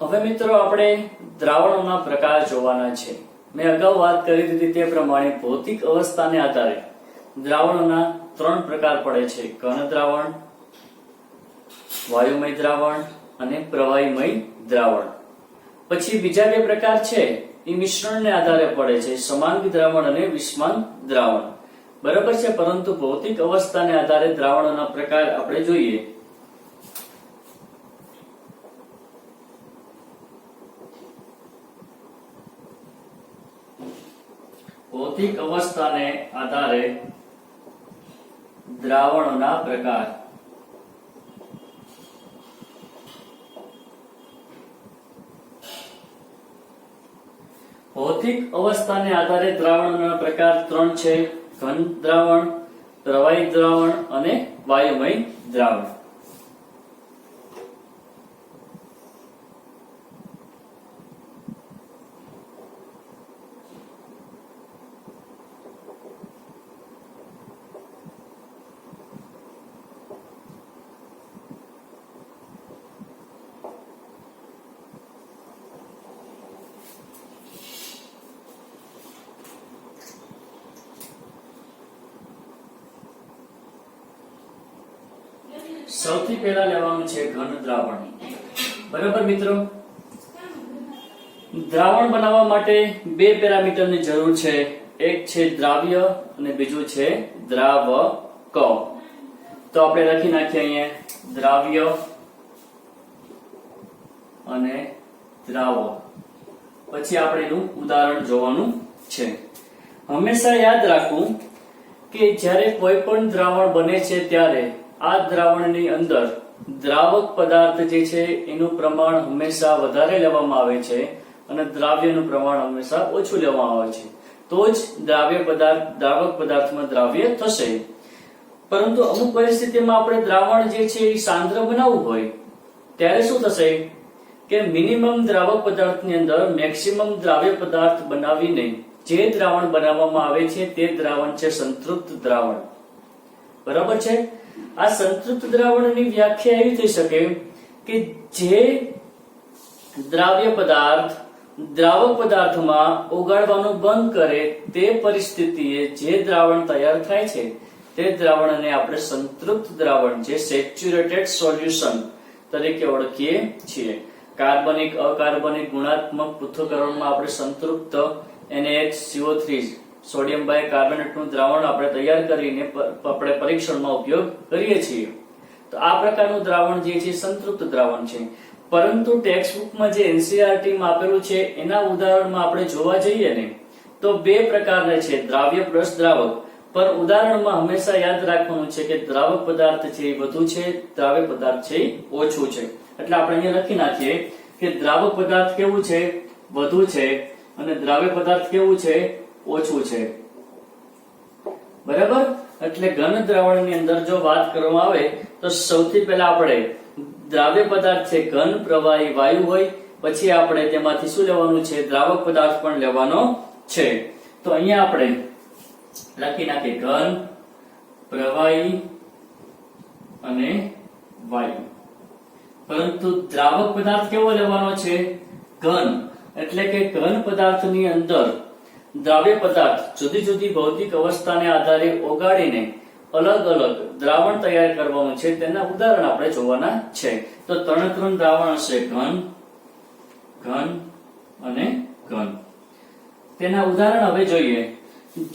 હવે મિત્રો આપણે દ્રાવણોના પ્રકાર જોવાના છે। મેં અગાઉ વાત કરી હતી તે પ્રમાણે ભૌતિક અવસ્થાને આધારે દ્રાવણોના ત્રણ પ્રકાર પડે છે: ઘન દ્રાવણ, વાયુમય દ્રાવણ અને પ્રવાહીમય દ્રાવણ। પછી બીજા બે પ્રકાર છે એ મિશ્રણને આધારે પડે છે: સમાંગ દ્રાવણ અને વિષમાંગ દ્રાવણ। બરાબર છે। પરંતુ ભૌતિક અવસ્થાને આધારે દ્રાવણોના પ્રકાર આપણે જોઈએ। ભૌતિક અવસ્થાને આધારે દ્રાવણોના પ્રકાર। ભૌતિક અવસ્થાને આધારે દ્રાવણોના પ્રકાર ત્રણ છે: ઘન દ્રાવણ, પ્રવાહી દ્રાવણ અને વાયુમય દ્રાવણ। સૌથી પહેલા લેવાનું છે ઘન દ્રાવણ। બરાબર મિત્રો, દ્રાવણ બનાવવા માટે બે પેરામીટરની જરૂર છે: એક છે દ્રાવ્ય અને બીજું છે દ્રાવક। તો આપણે લખી નાખીએ અહીંયા દ્રાવ્ય અને દ્રાવક। પછી આપણે એનું ઉદાહરણ જોવાનું છે। હંમેશા યાદ રાખવું કે જ્યારે કોઈ પણ દ્રાવણ બને છે ત્યારે આ દ્રાવણની અંદર દ્રાવક પદાર્થ જે છે એનું પ્રમાણ હંમેશા વધારે લેવામાં આવે છે અને દ્રાવ્યનું પ્રમાણ હંમેશા ઓછું લેવામાં આવે છે, તો જ દ્રાવક પદાર્થમાં દ્રાવ્ય થશે। પરંતુ અમુક પરિસ્થિતિમાં આપણે દ્રાવણ જે છે એ સાંદ્ર બનાવવું હોય ત્યારે શું થશે કે મિનિમમ દ્રાવક પદાર્થની અંદર મેક્સિમમ દ્રાવ્ય પદાર્થ બનાવીને જે દ્રાવણ બનાવવામાં આવે છે તે દ્રાવણ છે સંતૃપ્ત દ્રાવણ। બરાબર છે। આ સંતૃપ્ત દ્રાવણની વ્યાખ્યા એવી થઈ શકે કે જે દ્રાવ્ય પદાર્થ દ્રાવક પદાર્થમાં ઓગાળવાનું બંધ કરે તે પરિસ્થિતિએ જે દ્રાવણ તૈયાર થાય છે તે દ્રાવણને આપણે સંતૃપ્ત દ્રાવણ, જે સેચ્યુરેટેડ સોલ્યુશન તરીકે ઓળખીએ છીએ। કાર્બનિક અકાર્બનિક ગુણાત્મક પૃથ્થકરણમાં આપણે સંતૃપ્ત NaHCO3 સોડિયમ બાયકાર્બોનેટનું દ્રાવણ આપણે તૈયાર કરીને આપણે પરીક્ષણમાં ઉપયોગ કરીએ છીએ। તો આ પ્રકારનું દ્રાવણ જે છે સંતૃપ્ત દ્રાવણ છે। પરંતુ ટેક્સ્ટ બુકમાં જે NCERT માં આપેલું છે એના ઉદાહરણમાં આપણે જોવા જઈએ ને તો બે પ્રકારના છે: દ્રાવ્ય પ્લસ દ્રાવક। પર ઉદાહરણમાં હંમેશા યાદ રાખવાનું છે કે દ્રાવક પદાર્થ છે એ વધુ છે, દ્રાવ્ય પદાર્થ છે એ ઓછું છે। એટલે આપણે અહીંયા લખી નાખીએ કે દ્રાવક પદાર્થ કેવું છે? વધુ છે, અને દ્રાવ્ય પદાર્થ કેવું છે? ઓછું છે। બરાબર। એટલે ઘન દ્રાવણની અંદર જો વાત કરવામાં આવે તો સૌથી પહેલા આપણે દ્રાવ્ય પદાર્થ છે ઘન, પ્રવાહી, વાયુ હોય, પછી આપણે તેમાંથી શું લેવાનું છે? દ્રાવક પદાર્થ પણ લેવાનો છે। તો અહીંયા આપણે લખી નાખીએ ઘન, પ્રવાહી અને વાયુ। પરંતુ દ્રાવક પદાર્થ કેવો લેવાનો છે? ઘન। એટલે કે ઘન પદાર્થની અંદર દ્રાવ્ય પદાર્થ જુદી જુદી ભૌતિક અવસ્થાને આધારે ઓગાળીને અલગ અલગ દ્રાવણ તૈયાર કરવાનું છે। તેના ઉદાહરણ આપણે જોવાના છે। તો ત્રણ દ્રાવણ હશે: ઘન, ઘન અને ઘન। તેના ઉદાહરણ હવે જોઈએ।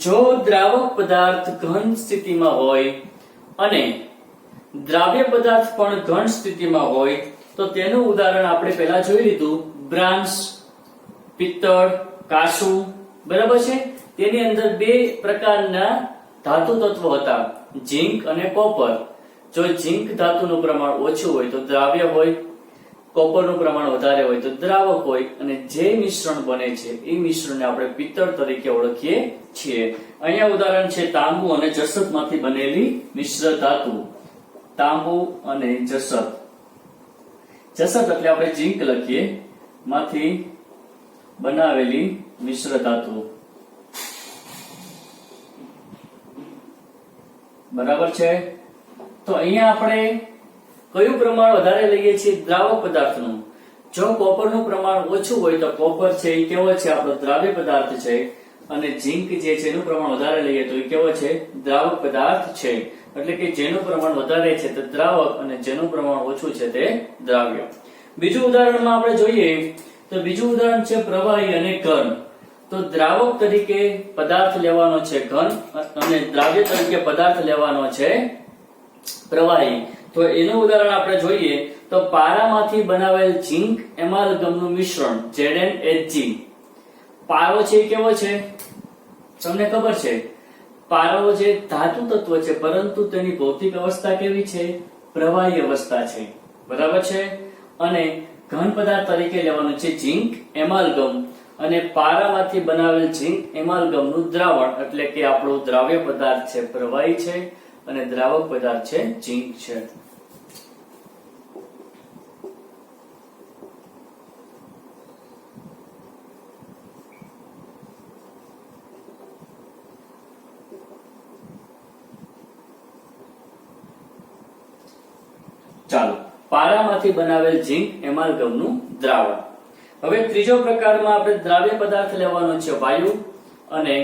જો દ્રાવક પદાર્થ ઘન સ્થિતિમાં હોય અને દ્રાવ્ય પદાર્થ પણ ઘન સ્થિતિમાં હોય તો તેનું ઉદાહરણ આપણે પહેલા જોઈ લીધું: બ્રાન્સ, પિત્તળ, કાંસુ। બરાબર છે। તેની અંદર બે પ્રકારના ધાતુ તત્વો હતા: ઝીંક અને કોપર। જો ઝીંક ધાતુનું પ્રમાણ ઓછું હોય તો દ્રાવ્ય હોય, કોપરનું પ્રમાણ વધારે હોય તો દ્રાવક હોય, અને જે મિશ્રણ બને છે એ મિશ્રણને આપણે પિત્તળ તરીકે ઓળખીએ છીએ। અહીંયા ઉદાહરણ છે તાંબુ અને જસતમાંથી બનેલી મિશ્ર ધાતુ। તાંબુ અને જસત, જસત એટલે આપણે ઝીંક લખીએ, માંથી બનાવેલી મિશ્ર ધાતુ। બરાબર છે। તો અહીંયા આપણે કયું પ્રમાણ વધારે લઈએ છીએ? દ્રાવક પદાર્થનું। જો કોપરનું પ્રમાણ ઓછું હોય તો કોપર છે એ કેવો છે, આપણો દ્રાવ્ય પદાર્થ છે, અને ઝીંક જે છે એનું પ્રમાણ વધારે લઈએ તો એ કેવો છે, દ્રાવક પદાર્થ છે. એટલે કે જેનું પ્રમાણ વધારે છે તે દ્રાવક અને જેનું પ્રમાણ ઓછું છે તે દ્રાવ્ય. બીજું ઉદાહરણમાં આપણે જોઈએ તો બીજું ઉદાહરણ છે પ્રવાહી અને ઘન. તો દ્રાવક તરીકે પદાર્થ લેવાનો છે ઘન અને દ્રાવ્ય તરીકે પદાર્થ લેવાનો છે પ્રવાહી. તો એનું ઉદાહરણ આપણે જોઈએ તો પારામાંથી બનાવેલ ઝીંક એમાલ્ગમનું મિશ્રણ ZnHg. પારો છે એ કેવો છે, તમને ખબર છે, પારો જે ધાતુ તત્વ છે પરંતુ તેની ભૌતિક અવસ્થા કેવી છે, પ્રવાહી અવસ્થા છે, બરાબર છે. અને ઘન પદાર્થ તરીકે લેવાનું છે ઝીંક એમાલ્ગમ, અને પારામાંથી બનાવેલ ઝીંક એમાલ્ગમનું દ્રાવણ એટલે કે આપણો દ્રાવ્ય પદાર્થ છે પ્રવાહી છે અને દ્રાવક પદાર્થ છે ઝીંક છે. ચાલો, પારામાંથી બનાવેલ ઝીંક એમાલ્ગમનું દ્રાવણ. હવે ત્રીજો પ્રકારમાં આપણે દ્રાવ્ય પદાર્થ લેવાનો છે વાયુ અને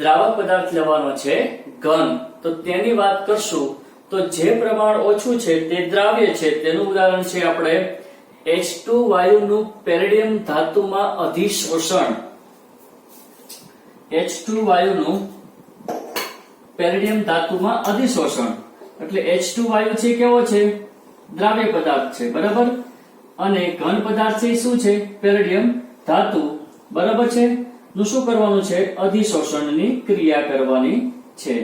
દ્રાવક પદાર્થ લેવાનો છે ઘન. તો તેની વાત કરશું તો જે પ્રમાણ ઓછું છે તે દ્રાવ્ય છે. તેનું ઉદાહરણ છે આપણે H2 વાયુનું પેરિડિયમ ધાતુમાં અધિશોષણ. H2 વાયુનું પેરિડિયમ ધાતુમાં અધિશોષણ એટલે H2 વાયુ છે કેવો છે, દ્રાવ્ય પદાર્થ છે, બરાબર. અને ઘન પદાર્થ છે શું છે, પેરિડિયમ ધાતુ, બરાબર છે. નું શું કરવાનું છે, અધિશોષણની ક્રિયા કરવાની છે.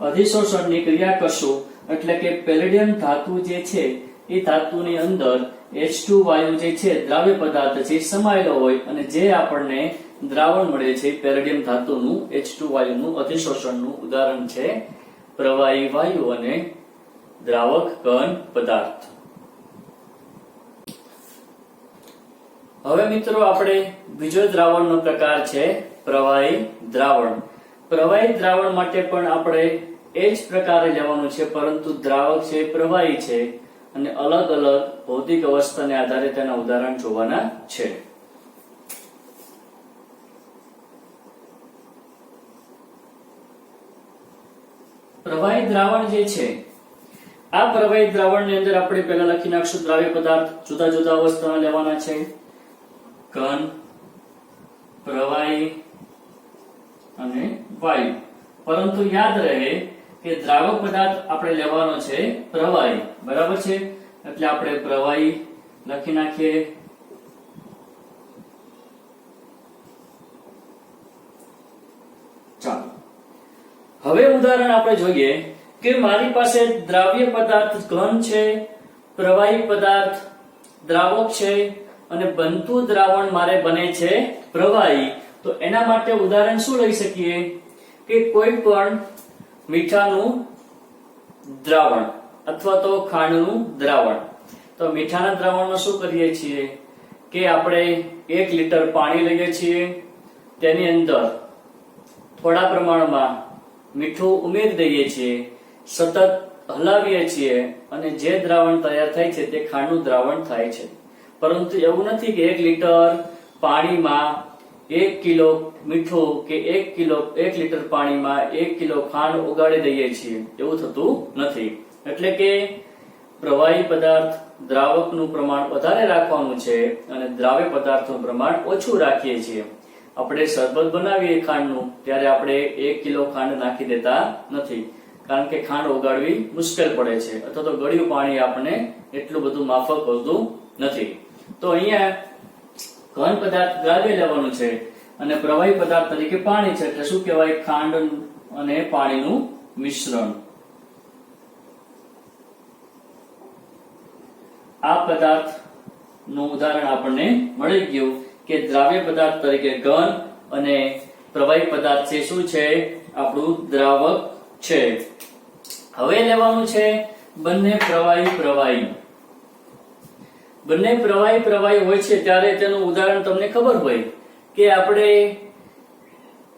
અધિશોષણની ક્રિયા કરશું એટલે કે પેરિડિયમ ધાતુ જે છે એ ધાતુની અંદર H2 વાયુ જે છે દ્રાવ્ય પદાર્થ છે સમાયેલો હોય અને જે આપણને દ્રાવણ મળે છે પેરિડિયમ ધાતુનું H2 વાયુનું અધિશોષણનું ઉદાહરણ છે પ્રવાહી વાયુ અને દ્રાવક ઘન પદાર્થ. હવે મિત્રો આપણે બીજો દ્રાવણનો પ્રકાર છે પ્રવાહી દ્રાવણ. પ્રવાહી દ્રાવણ માટે પણ આપણે એ જ પ્રકારે લેવાનું છે પરંતુ દ્રાવક છે પ્રવાહી છે અને અલગ અલગ ભૌતિક અવસ્થાને આધારે તેના ઉદાહરણ જોવાના છે. પ્રવાહી દ્રાવણ જે છે આ પ્રવાહી દ્રાવણની અંદર આપણે પહેલા લખી નાખશું દ્રાવ્ય પદાર્થ જુદા જુદા અવસ્થામાં લેવાના છે, ઘન, પ્રવાહી અને વાયુ. પરંતુ યાદ રહે કે દ્રાવક પદાર્થ આપણે લેવાનો છે પ્રવાહી, બરાબર છે. એટલે આપણે પ્રવાહી લખી નાખીએ. ચાલો, હવે ઉદાહરણ આપણે જોઈએ કે મારી પાસે દ્રાવ્ય પદાર્થ ઘન છે, પ્રવાહી પદાર્થ દ્રાવક છે અને બનતું દ્રાવણ મારે બને છે પ્રવાહી. તો એના માટે ઉદાહરણ શું લઈ શકીએ કે કોઈ પણ મીઠાનું દ્રાવણ અથવા તો ખાંડનું દ્રાવણ. તો મીઠાના દ્રાવણમાં શું કરીએ છીએ કે આપણે 1 લીટર પાણી લઈએ છીએ, તેની અંદર થોડા પ્રમાણમાં મીઠું ઉમેરી દઈએ છીએ, સતત હલાવીએ છીએ અને જે દ્રાવણ તૈયાર થાય છે તે ખાંડનું દ્રાવણ થાય છે. પરંતુ એવું નથી કે 1 લીટર પાણીમાં 1 કિલો મીઠું કે 1 લીટર પાણીમાં 1 કિલો ખાંડ ઓગાળી દઈએ છીએ, એવું થતું નથી. એટલે કે પ્રવાહી પદાર્થ દ્રાવકનું પ્રમાણ વધારે રાખવાનું છે અને દ્રાવ્ય પદાર્થનું પ્રમાણ ઓછું રાખીએ છીએ. આપણે શરબત બનાવીએ ખાંડનું ત્યારે આપણે 1 કિલો ખાંડ નાખી દેતા નથી, કારણ કે ખાંડ ઓગાળવી મુશ્કેલ પડે છે અથવા તો ગળ્યું પાણી આપણે એટલું બધું માફક હોતું નથી. તો અહીંયા ઘન પદાર્થ દ્રાવ્ય લેવાનું છે અને પ્રવાહી પદાર્થ તરીકે પાણી છે એટલે શું કહેવાય, ખાંડ અને પાણીનું મિશ્રણ. આ પદાર્થ નું ઉદાહરણ આપણને મળી ગયું કે દ્રાવ્ય પદાર્થ તરીકે ઘન અને પ્રવાહી પદાર્થ છે શું છે, આપણું દ્રાવક છે. હવે લેવાનું છે બંને પ્રવાહી પ્રવાહી. બંને પ્રવાહી પ્રવાહી હોય છે ત્યારે તેનું ઉદાહરણ તમને ખબર હોય કે આપણે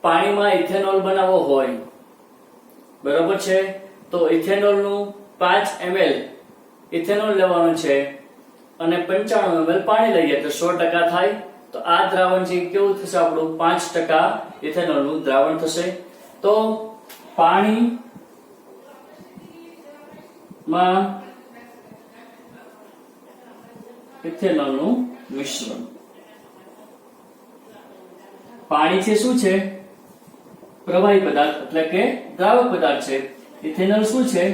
પાણીમાં ઇથેનોલ બનાવવો હોય, બરોબર છે. તો ઇથેનોલ નું 5 ml ઇથેનોલ લેવાનું છે અને 95 ml પાણી લઈએ તો 100% થાય. તો આ દ્રાવણ છે કેવું થશે આપણું 5% ઇથેનોલનું દ્રાવણ થશે. તો પાણીમાં ઇથેનોલનું મિશ્રણ. પાણી છે શું છે? પ્રવાહી પદાર્થ એટલે કે દ્રાવક પદાર્થ છે. ઇથેનોલ શું છે?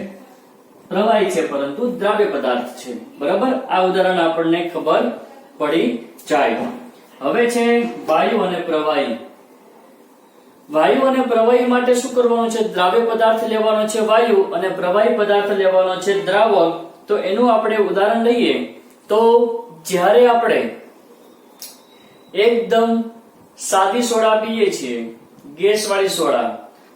પ્રવાહી છે પરંતુ દ્રાવ્ય પદાર્થ છે. બરાબર, આ ઉદાહરણ આપણને ખબર પડી જાય. હવે છે વાયુ અને પ્રવાહી. વાયુ અને પ્રવાહી માટે શું કરવાનું છે? દ્રાવ્ય પદાર્થ લેવાનો છે વાયુ અને પ્રવાહી પદાર્થ લેવાનો છે દ્રાવક. તો એનું આપણે ઉદાહરણ લઈએ તો જ્યારે આપણે એકદમ સાદી સોડા પીએ છીએ, ગેસ વાળી સોડા,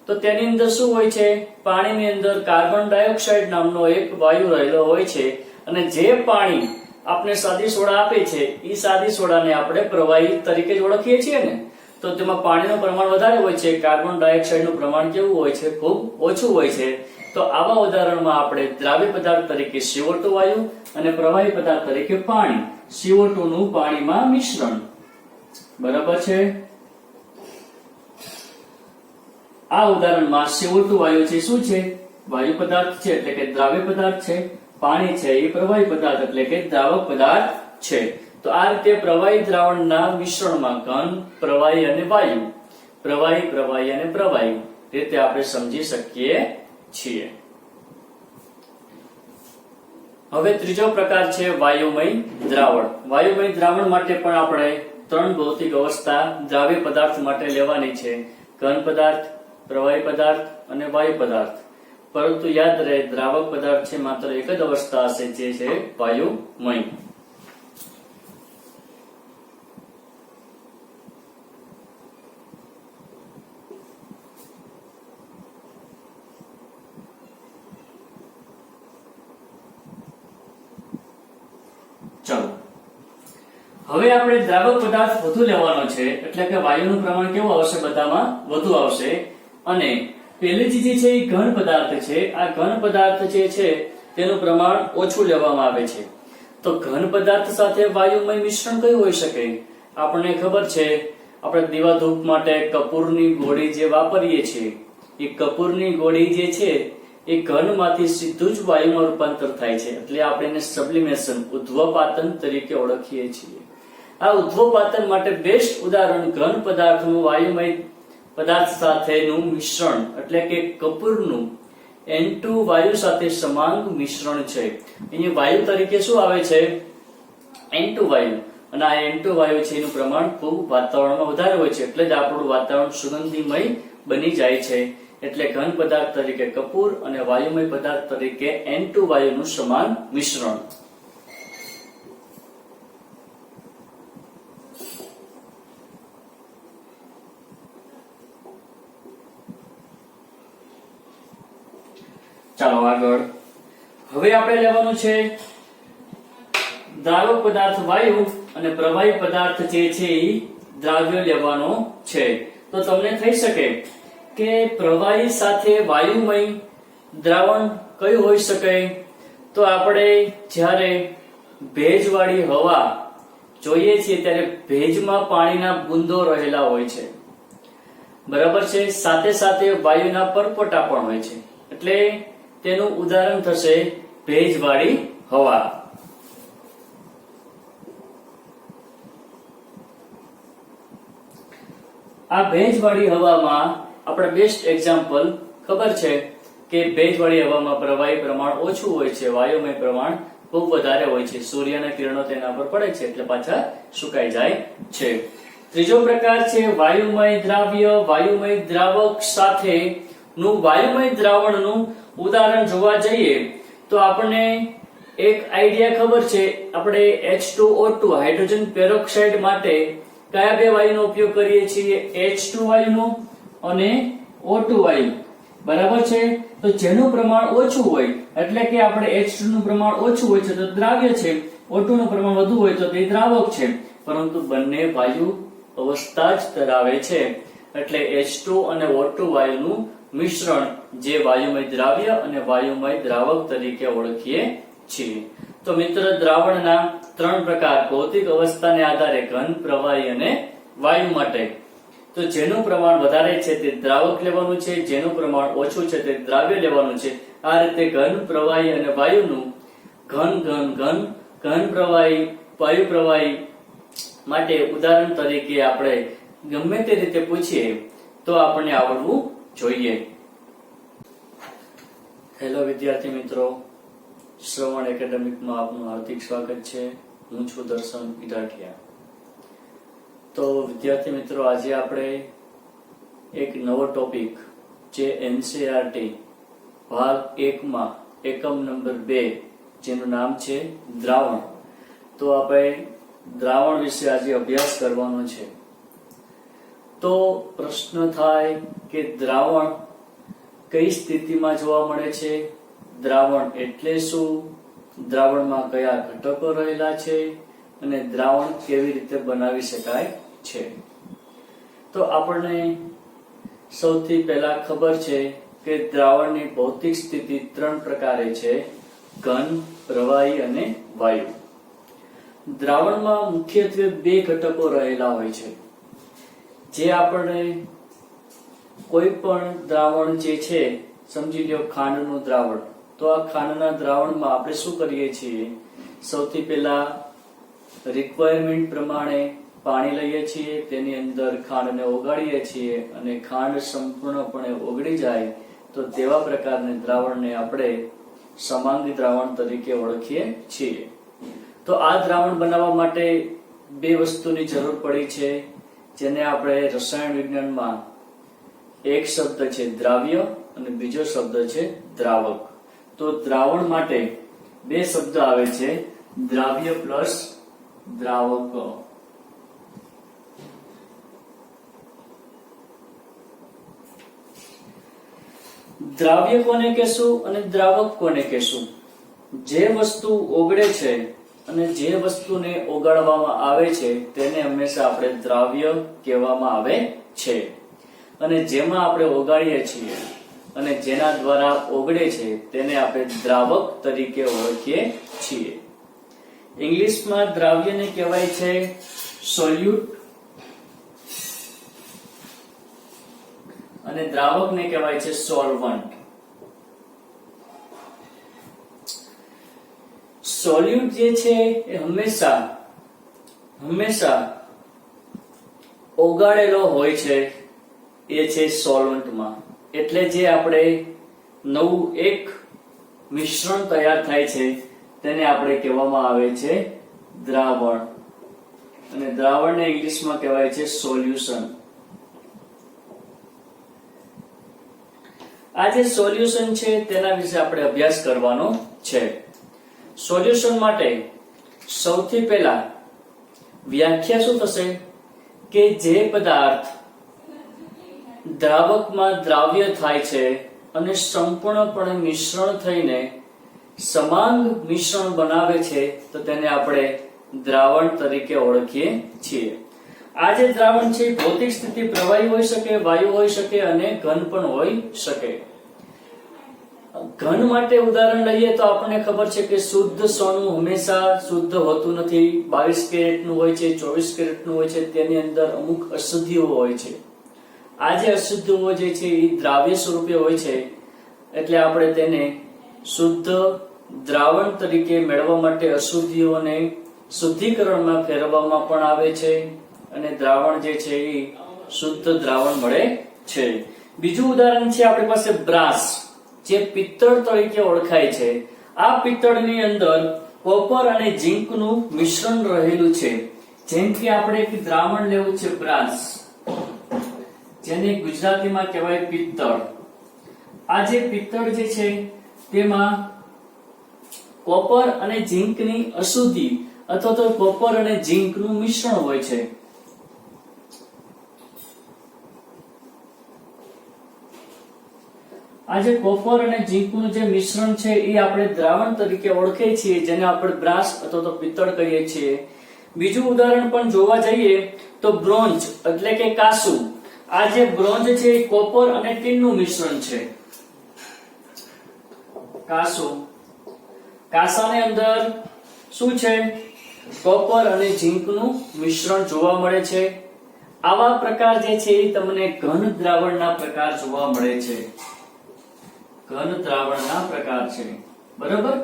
તો તેની અંદર શું હોય છે? પાણીની અંદર કાર્બન ડાયોક્સાઇડ નામનો એક વાયુ રહેલો હોય છે અને જે પાણી આપણે સાદી સોડા આપે છે એ સાદી સોડાને આપણે પ્રવાહી તરીકે જ ઓળખીએ છીએ ને. તો તેમાં પાણીનું પ્રમાણ વધારે હોય છે, કાર્બન ડાયોક્સાઇડનું પ્રમાણ કેવું હોય છે? ખૂબ ઓછું હોય છે. તો આવા ઉદાહરણમાં આપણે દ્રાવ્ય પદાર્થ તરીકે CO2 વાયુ અને પ્રવાહી પદાર્થ તરીકે પાણી, CO2 નું પાણીમાં મિશ્રણ. બરાબર છે. આ ઉદાહરણમાં CO2 વાયુ છે શું છે? વાયુ પદાર્થ છે એટલે કે દ્રાવ્ય પદાર્થ છે. પાણી છે એ પ્રવાહી પદાર્થ એટલે કે દ્રાવક પદાર્થ છે. તો આ રીતે પ્રવાહી દ્રાવણના મિશ્રણમાં ઘન, પ્રવાહી અને વાયુ, પ્રવાહી અને પ્રવાહી રીતે આપણે સમજી શકીએ છીએ. હવે ત્રીજો પ્રકાર છે વાયુમય દ્રાવણ. વાયુમય દ્રાવણ માટે પણ આપણે 3 ભૌતિક અવસ્થા દ્રાવ્ય પદાર્થ માટે લેવાની છે: ઘન પદાર્થ, પ્રવાહી પદાર્થ અને વાયુ પદાર્થ. પરંતુ યાદ રહે, દ્રાવક પદાર્થ છે માત્ર એક જ અવસ્થા હશે, જે છે વાયુમય. ચાલો હવે આપણે દ્રાવક પદાર્થ વધુ લેવાનો છે એટલે કે વાયુનું પ્રમાણ કેવું આવશે? બધામાં વધુ આવશે. અને પહેલી ચીજ છે એ ઘન પદાર્થ છે. આ ઘન પદાર્થ જે છે તેનું પ્રમાણ ઓછું લેવામાં આવે છે. તો ઘન પદાર્થ સાથે વાયુમય મિશ્રણ કયું હોઈ શકે? આપણને ખબર છે, આપણે દીવા ધૂપ માટે કપૂરની ગોળી જે વાપરીએ છીએ, એ કપૂરની ગોળી જે છે એ ઘનમાંથી સીધું જ વાયુમાં રૂપાંતર થાય છે. એટલે આપણે એને સબ્લિમેશન, ઉધ્વપાતન તરીકે ઓળખીએ છીએ. આ ઉધ્વપાતન માટે બેસ્ટ ઉદાહરણ ઘન પદાર્થનું વાયુમય પદાર્થ સાથેનું મિશ્રણ એટલે કે કપૂરનું N2 વાયુ સાથે સમાંગ મિશ્રણ છે. અહીંયા વાયુ તરીકે શું આવે છે? N2 વાયુ. અને આ N2 વાયુ છે એનું પ્રમાણ ખૂબ વાતાવરણમાં વધારે હોય છે, એટલે જ આપણું વાતાવરણ સુગંધીમય બની જાય છે. એટલે ઘન પદાર્થ તરીકે કપૂર અને વાયુમય પદાર્થ તરીકે N2 વાયુનું સમાન મિશ્રણ. ચાલો આગળ. હવે આપણે લેવાનું છે દ્રાવક પદાર્થ વાયુ અને પ્રવાહી પદાર્થ જે છે એ દ્રાવ્ય લેવાનો છે. તો તમને થઈ શકે કે પ્રવાહી સાથે વાયુમય દ્રાવણ કયું હોઈ શકે? તો આપણે જ્યારે ભેજવાળી હવા જોઈએ છીએ ત્યારે ભેજમાં પાણીના બુંદો રહેલા હોય છે. બરાબર છે. સાથે સાથે વાયુના પરપોટા પણ હોય છે. એટલે તેનું ઉદાહરણ થશે ભેજવાળી હવા. આ ભેજવાળી હવામાં આપણે બેસ્ટ એક્ઝામ્પલ ખબર છે કે ભેજવાળી હવામાં પ્રવાહી પ્રમાણ ઓછું હોય છે, વાયુમય પ્રમાણ ખૂબ વધારે હોય છે. સૂર્યના કિરણો તેના પર પડે છે એટલે પાછા સુકાઈ જાય છે. ત્રીજો પ્રકાર છે વાયુમય દ્રાવ્ય. વાયુમય દ્રાવક સાથેનું વાયુમય દ્રાવણનું ઉદાહરણ જોવા જઈએ તો આપણને એક આઈડિયા ખબર છે. આપણે H2O2 હાઇડ્રોજન પેરોક્સાઇડ માટે કયા બે વાયુનો ઉપયોગ કરીએ છીએ? H2 વાયુનો અને O2 વાયુ. બરાબર છે. તો જેનું પ્રમાણ ઓછું હોય એટલે કે આપણે H2 નું પ્રમાણ ઓછું હોય છે તો દ્રાવ્ય છે, O2 નું પ્રમાણ વધુ હોય તો તે દ્રાવક છે. પરંતુ બંને વાયુ અવસ્થા જ ધરાવે છે એટલે H2 અને O2 વાયુનું મિશ્રણ જે વાયુમય દ્રાવ્ય અને વાયુમય દ્રાવક તરીકે ઓળખીએ છીએ. તો મિત્ર, દ્રાવણના 3 પ્રકાર ભૌતિક અવસ્થાને આધારે ઘન, પ્રવાહી અને વાયુ માટે. તો જેનું પ્રમાણ વધારે છે તે દ્રાવક લેવાનું છે, જેનું પ્રમાણ ઓછું છે તે દ્રાવ્ય લેવાનું છે. આ રીતે ઘન, પ્રવાહી અને વાયુનું ઘન પ્રવાહી, વાયુ પ્રવાહી માટે ઉદાહરણ તરીકે આપણે ગમે તે રીતે પૂછીએ તો આપણને આવડવું જોઈએ. હેલો વિદ્યાર્થી મિત્રો, શ્રવણ એકેડેમિકમાં આપનું હાર્દિક સ્વાગત છે. હું છું દર્શન ઇટાઠિયા. તો વિદ્યાર્થી મિત્રો, આજે આપણે એક નવો ટોપિક જે એનસીઈઆરટી ભાગ 1 માં એકમ નંબર 2 જેનું નામ છે દ્રાવણ. તો આપણે દ્રાવણ વિશે આજે અભ્યાસ કરવાનો છે. તો પ્રશ્ન થાય કે દ્રાવણ કઈ સ્થિતિમાં જોવા મળે છે, દ્રાવણ એટલે શું, દ્રાવણમાં કયા ઘટકો રહેલા છે અને દ્રાવણ કેવી રીતે બનાવી શકાય છે. તો આપણને સૌથી પહેલા ખબર છે કે દ્રાવણની ભૌતિક સ્થિતિ 3 પ્રકારે છે: ઘન, પ્રવાહી અને વાયુ. દ્રાવણમાં મુખ્યત્વે 2 ઘટકો રહેલા હોય છે. જે આપણે કોઈ પણ દ્રાવણ જે છે, સમજી લો ખાંડનું દ્રાવણ, તો આ ખાંડના દ્રાવણમાં આપણે શું કરીએ છીએ, સૌથી પહેલા રિક્વાયરમેન્ટ પ્રમાણે પાણી લઈએ છીએ, તેની અંદર ખાંડને ઓગાળીએ છીએ અને ખાંડ સંપૂર્ણપણે ઓગળી જાય તો તેવા પ્રકારના દ્રાવણને આપણે સમાંગી દ્રાવણ તરીકે ઓળખીએ છીએ. તો આ દ્રાવણ બનાવવા માટે 2 વસ્તુની જરૂર પડી છે, જેને આપણે રસાયણ વિજ્ઞાનમાં એક શબ્દ છે દ્રાવ્ય અને બીજો શબ્દ છે દ્રાવક. તો દ્રાવણ માટે 2 શબ્દ આવે છે, દ્રાવ્ય પ્લસ દ્રાવક. દ્રાવ્ય કોને કહેશું અને દ્રાવક કોને કહેશું? જે વસ્તુ ઓગળે છે અને જે વસ્તુને ઓગાળવામાં આવે છે તેને હંમેશા આપણે દ્રાવ્ય કહેવામાં આવે છે. અને જેમાં આપણે ઓગાળીએ છીએ અને જેના દ્વારા ઓગળે છે તેને આપણે દ્રાવક તરીકે ઓળખીએ છીએ. ઇંગ્લિશમાં દ્રાવ્યને કહેવાય છે સોલ્યુટ અને દ્રાવકને કહેવાય છે સોલ્વન્ટ. સોલ્યુટ જે છે એ હંમેશા ઓગાળેલો હોય છે, એ છે સોલવન્ટમાં. એટલે જે આપણે નવું એક મિશ્રણ તૈયાર થાય છે તેને આપણે કહેવામાં આવે છે દ્રાવણ, અને દ્રાવણને ઇંગ્લિશમાં કહેવાય છે સોલ્યુશન. આ જે સોલ્યુશન છે તેના વિશે આપણે અભ્યાસ કરવાનો છે. સોલ્યુશન માટે સૌથી પહેલા વ્યાખ્યા શું થશે કે જે પદાર્થ દ્રાવકમાં દ્રાવ્ય થાય છે અને સંપૂર્ણપણે મિશ્રણ થઈને સમાંગ મિશ્રણ બનાવે છે તો તેને આપણે દ્રાવણ તરીકે ઓળખીએ છીએ. આ જે દ્રાવણ છે ભૌતિક સ્થિતિ પ્રવાહી હોઈ શકે, વાયુ હોઈ શકે અને ઘન પણ હોઈ શકે. ઘન માટે ઉદાહરણ લઈએ તો આપણને ખબર છે કે શુદ્ધ સોનું હંમેશા શુદ્ધ હોતું નથી. 22 કેરેટનું હોય છે, 24 કેરેટનું હોય છે, તેની અંદર અમુક અશુદ્ધિઓ હોય છે. આ જે અશુદ્ધિઓ જે છે એ દ્રાવ્ય સ્વરૂપે હોય છે, એટલે આપણે તેને શુદ્ધ દ્રાવણ તરીકે મેળવવા માટે અશુદ્ધિઓને શુદ્ધિકરણમાં ફેરવવામાં પણ આવે છે અને દ્રાવણ જે છે એ શુદ્ધ દ્રાવણ મળે છે. બીજું ઉદાહરણ છે આપણી પાસે બ્રાસ, જે પિત્તળ તરીકે ઓળખાય છે. આ પિત્તળની અંદર કોપર અને ઝીંકનું મિશ્રણ રહેલું છે. જેમ કે આપણે એક દ્રાવણ લેવું છે બ્રાસ, જેને ગુજરાતીમાં કહેવાય પિત્તળ. આ જે પિત્તળ જે છે તેમાં કોપર અને ઝીંકની અશુદ્ધિ અથવા તો કોપર અને ઝીંકનું મિશ્રણ હોય છે. આ જે કોપર અને ઝીંકનું જે મિશ્રણ છે એ આપણે દ્રાવણ તરીકે ઓળખીએ છીએ, જેને આપણે બ્રાસ અથવા તો પિત્તળ કહીએ છીએ. બીજું ઉદાહરણ પણ જોવા જઈએ તો બ્રોન્ઝ એટલે કે કાંસુ. આ જે બ્રોન્ઝ છે એ કોપર અને ટીનનું મિશ્રણ છે, કાંસુ. કાંસાની અંદર શું છે? કોપર અને ઝીંકનું મિશ્રણ જોવા મળે છે. આવા પ્રકાર જે છે એ તમને ઘન દ્રાવણના પ્રકાર જોવા મળે છે. ઘન દ્રાવણના પ્રકાર છે. બરાબર.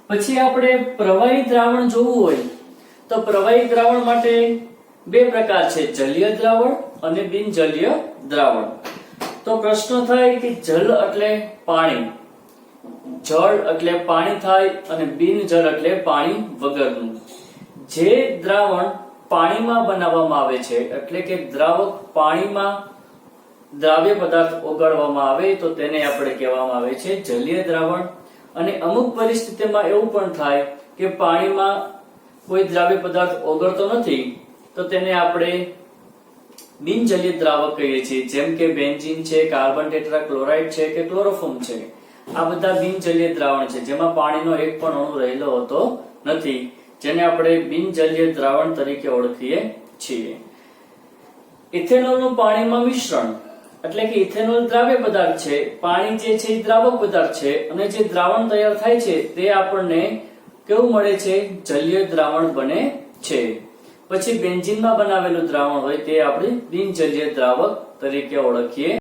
પછી આપણે પ્રવાહી દ્રાવણ જોવું હોય તો પ્રવાહી દ્રાવણ માટે બે પ્રકાર છે, જલીય દ્રાવણ અને બિનજલીય દ્રાવણ. તો પ્રશ્ન થાય કે જલ એટલે પાણી, જળ એટલે પાણી થાય અને બિનજળ એટલે પાણી વગરનું. જે દ્રાવણ પાણીમાં બનાવવામાં આવે છે એટલે કે દ્રાવક પાણીમાં દ્રાવ્ય પદાર્થ ઓગાળવામાં આવે તો તેને આપણે કહેવામાં આવે છે જલીય દ્રાવણ. અને અમુક પરિસ્થિતિમાં એવું પણ થાય કે પાણીમાં કોઈ દ્રાવ્ય પદાર્થ ઓગળતો નથી તો તેને આપણે બિનજલીય દ્રાવક કહીએ છીએ, જેમ કે બેન્ઝીન છે, કાર્બન ટેટ્રાક્લોરાઇડ છે કે ક્લોરોફોર્મ છે. આ બધા બિનજલીય દ્રાવણ છે જેમાં પાણીનો એક પણ અણુ રહેલો હોતો નથી, જેને આપણે બિનજલીય દ્રાવણ તરીકે ઓળખીએ છીએ. ઇથેનોલનું પાણીમાં મિશ્રણ એટલે કે ઇથેનોલ દ્રાવ્ય પદાર્થ છે, પાણી જે છે એ દ્રાવક પદાર્થ છે અને જે દ્રાવણ તૈયાર થાય છે તે આપણને કેવું મળે છે? જલીય દ્રાવણ બને છે. પછી બેન્ઝીનમાં બનાવેલું દ્રાવણ હોય તે આપણે બિનજલીય દ્રાવક તરીકે ઓળખીએ